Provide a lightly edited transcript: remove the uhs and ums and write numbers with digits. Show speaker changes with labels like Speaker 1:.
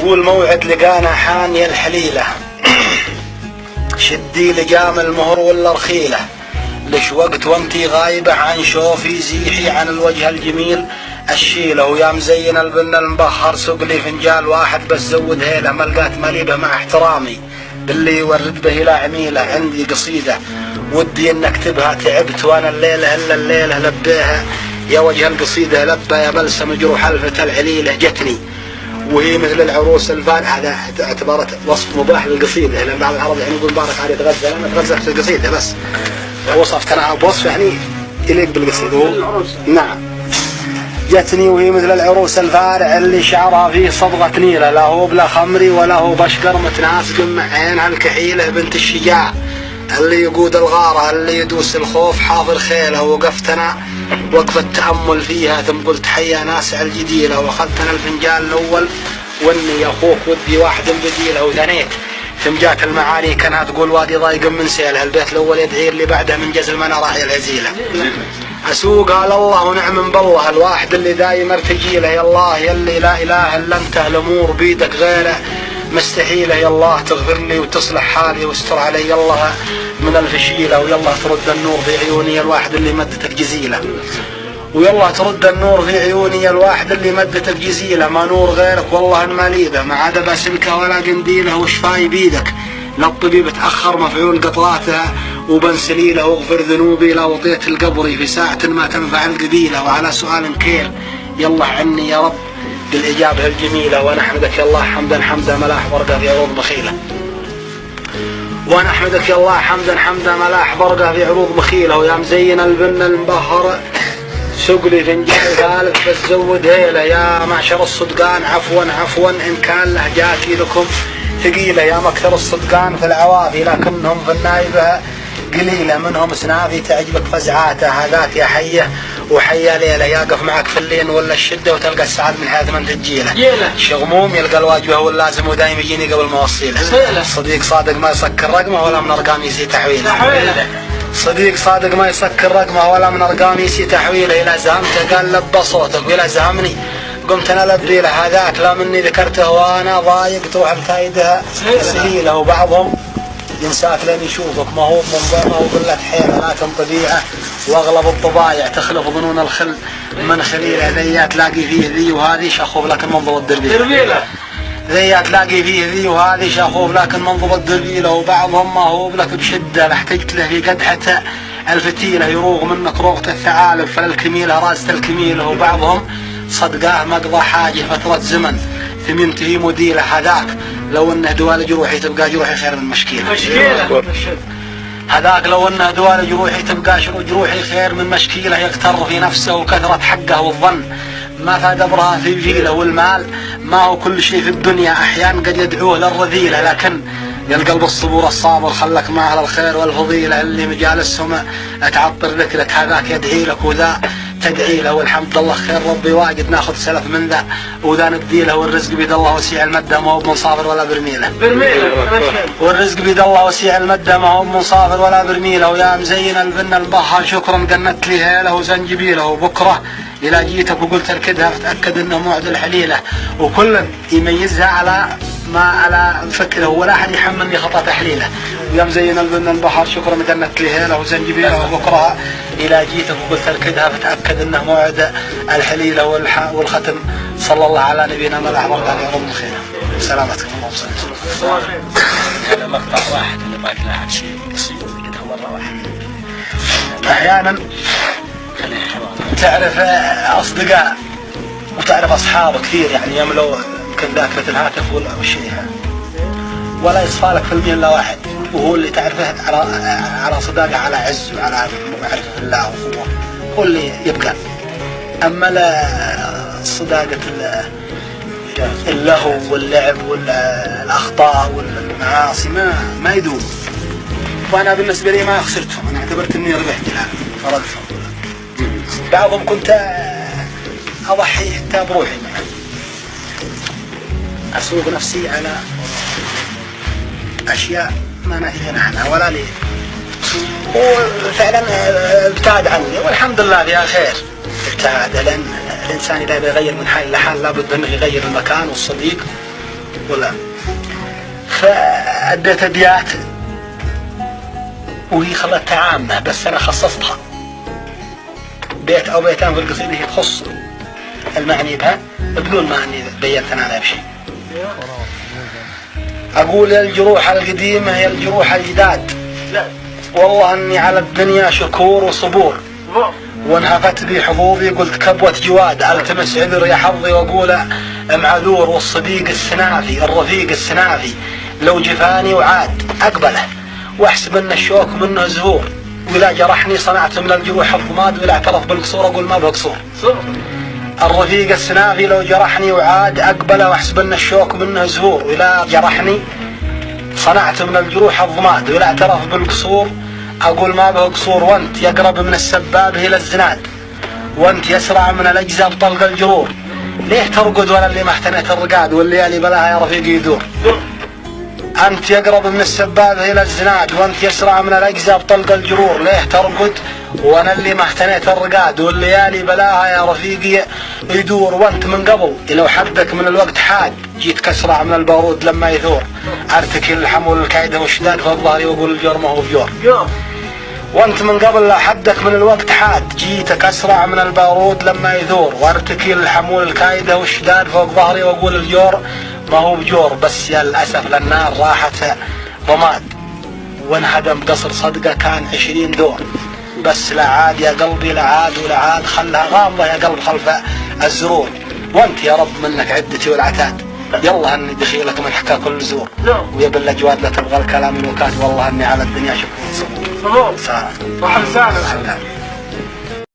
Speaker 1: والموعد لقانا حاني الحليلة شدي لجام المهر ولا رخيلة لش وقت وانتي غايبة عن شوفي زيحي عن الوجه الجميل الشيلة ويا مزين البن المبخر سوق لي فنجال واحد بس زود هيله ملقات مليبة مع احترامي باللي يورد به الى عميلة عندي قصيدة ودي ان اكتبها تعبت وانا الليلة الا الليلة لبيها يا وجه القصيدة لبى يا بلسم جروح الفتى العليلة جتني وهي مثل العروس الفان. هذا اعتبرت وصف مباح للقصيدة لان بعض العرب يعني يقول بارك عليه تغزل انا تغزل في القصيدة بس وصفت انا بوصف يعني يليق بالقصيدة. نعم جتني وهي مثل العروس الفارع اللي شعرها فيه صبغة نيلة لا هو بلا خمري ولا هو بشقر متناسق مع عينها الكحيلة بنت الشجاع اللي يقود الغارة اللي يدوس الخوف حافر خيله. وقفت انا وقفة تأمل فيها ثم قلت حيا ناسع الجديلة واخذت انا الفنجان الاول واني يا اخوك ودي واحد بديله وثنيت ثم جات المعاني كانها تقول وادي ضايق من سيلها البيت الاول يدعي اللي بعده من جزل ما انا راعي الهزيله اسوق على الله ونعم بالله الواحد اللي دايم ارتجيله يا الله يلي لا اله الا انت الامور بيدك غيره مستحيله يا الله تغفر لي وتصلح حالي واستر علي يا الله من الفشيله ويلا ترد النور في عيوني الواحد اللي مدتك جزيله ويلا ترد النور في عيوني الواحد اللي مدتك جزيله ما نور غيرك والله ما ليبه ما عاد بسلكه ولا قنديله وشفاي بيدك لا الطبيب تاخر مفعول قطراتها وبنسليله واغفر ذنوبي لا وطيت القبري في ساعه ما تنفع القبيله وعلى سؤال كير يلا عني يا رب بالاجابه الجميله ونحمدك يا الله حمدا حمدا ملاح برقه في عروض بخيله ونحمدك يا الله حمدا حمدا ملاح برقه في عروض بخيله ويا مزين البن المبهر سوق لي فنجان ثالث بس زود هيله يا معشر الصدقان عفوا عفوا ان كان لهجاتي لكم ثقيله يا مكثر الصدقان في العوافي لكنهم في النايبه قليله منهم سنافي تعجبك فزعاته هذاك يا حيه وحيا ليله يقف معك في اللين ولا الشده وتلقى السعاد من حيث ما انت تجيله شغموم يلقى الواجبه هو اللازم ودايم يجيني قبل ما اوصيله صديق صادق ما يسكر رقمه ولا من ارقام يسي تحويله صديق صادق ما يسكر رقمه ولا من ارقام يسي تحويله الى زهمته قال لبى صوتك والى زهمني قمت انا لبي له هذاك لا مني ذكرته وانا ضايق تروح الفايدها سهيله وبعضهم ينساك لين يشوفك ما هو قلة حيله لكن طبيعه واغلب الطبايع تخلف ظنون الخل من خليله ذي تلاقي فيه ذي وهذه شخوف لكن منظر الدربيله ذي تلاقي فيه ذي وهذه شخوف لكن منظر الدربيله وبعضهم ما هو لك بشده لاحتجت له في قدحه الفتيله يروغ منك روغه الثعالب فللكميله راسه الكميله وبعضهم صدقاه مقضى حاجه فتره زمن ثم ينتهي مديله هذاك لو انه دوال جروحي تبقى جروحي خير من مشكيله هذاك لو انه دوال جروحي تبقى جروحي خير من مشكيله يغتر في نفسه وكثره حقه والظن ما فاد ابرها في فيله والمال ما هو كل شيء في الدنيا احيانا قد يدعوه للرذيله لكن يا القلب الصبور الصابر خلك مع اهل الخير والفضيله اللي مجالسهم تعطر ذكرك هذاك يدعي لك وذا تدعي له والحمد لله خير ربي واجد ناخذ سلف من ذا وذا ندي له والرزق بيد الله وسيع المده ما هو بمصافر ولا برميله والرزق بيد الله وسيع المده ما هو بمصافر ولا برميله ويا مزين البن البحر شكرا قنت لي هيله وزنجبيله وبكره الى جيتك وقلت اركدها فتاكد انه موعد الحليله وكل يميزها على ما على فكره ولا احد يحملني خطا تحليله ويا مزين البن البحر شكرا قنت لي هيله وزنجبيله وبكره الى جيتك وقلت اركدها فتاكد انه موعد الحليله والختم صلى الله على نبينا ملاح بركه في عروض الخير سلامتكم الله وسلم.
Speaker 2: هذا مقطع واحد اللي ما كان احد شيء يصير كده مره واحده
Speaker 1: احيانا تعرف اصدقاء وتعرف اصحاب كثير يعني يملوا يمكن ذاكره الهاتف ولا شيء ولا يصفى لك في المية الا واحد وهو اللي تعرفه على صداقه على عز وعلى معرفه الله وقوه هو اللي يبقى اما لا صداقه اللهو واللعب والاخطاء والمعاصي ما يدوم وانا بالنسبه لي ما خسرتهم انا اعتبرت اني ربحت الان فرقتهم بعضهم كنت اضحي حتى بروحي اسوق نفسي على اشياء ما نهينا عنها ولا لي وفعلا ابتعد عني والحمد لله فيها خير ابتعد لان الانسان اذا يغير من حال لحال لابد انه يغير المكان والصديق ولا فأديت أبيات وهي خلتها عامة بس أنا خصصتها بيت أو بيتان في القصيدة هي تخص المعني بها بدون ما أني بيّنت أنا عليها بشيء. أقول يا الجروح القديمة يا الجروح الجداد والله أني على الدنيا شكور وصبور وانهفت بي حظوظي قلت كبوة جواد التمس عذر يا حظي واقول معذور والصديق السنافي الرفيق السنافي لو جفاني وعاد اقبله واحسب ان الشوك منه زهور ولا جرحني صنعت من الجروح الضماد ولا اعترف بالقصور اقول ما بقصور. الرفيق السنافي لو جرحني وعاد اقبله واحسب ان الشوك منه زهور ولا جرحني صنعت من الجروح الضماد ولا اعترف بالقصور أقول ما به قصور. وانت يقرب من السباب إلى الزناد وانت يسرع من الأجزاء بطلق الجرور ليه ترقد ولا اللي ما احتنيت الرقاد والليالي بلاها يا رفيقي يدور. أنت يقرب من السباب إلى الزناد وانت يسرع من الأجزاء بطلق الجرور ليه ترقد وانا اللي ما احتنيت الرقاد والليالي بلاها يا رفيقي يدور. وانت من قبل لو حدك من الوقت حاد جيت كسرع من البارود لما يثور ارتكي الحمول الكايده والشداد فوق ظهري واقول الجور ما هو بجور. وانت من قبل لو حدك من الوقت حاد جيتك اسرع من البارود لما يثور وارتكي الحمول الكايده والشداد فوق ظهري واقول الجور ما هو بجور. بس يا للاسف للنار راحت رماد وانهدم قصر صدقه كان 20 دور بس لا عاد يا قلبي لا عاد ولا عاد خلها غامضه يا قلب خلف الزرور. وانت يا رب منك عدتي والعتاد يلا اني دخيلك من حكا كل زور ويا بالاجواد لا تبغى الكلام الوكاد والله اني على الدنيا شكور صبور. صح لسانك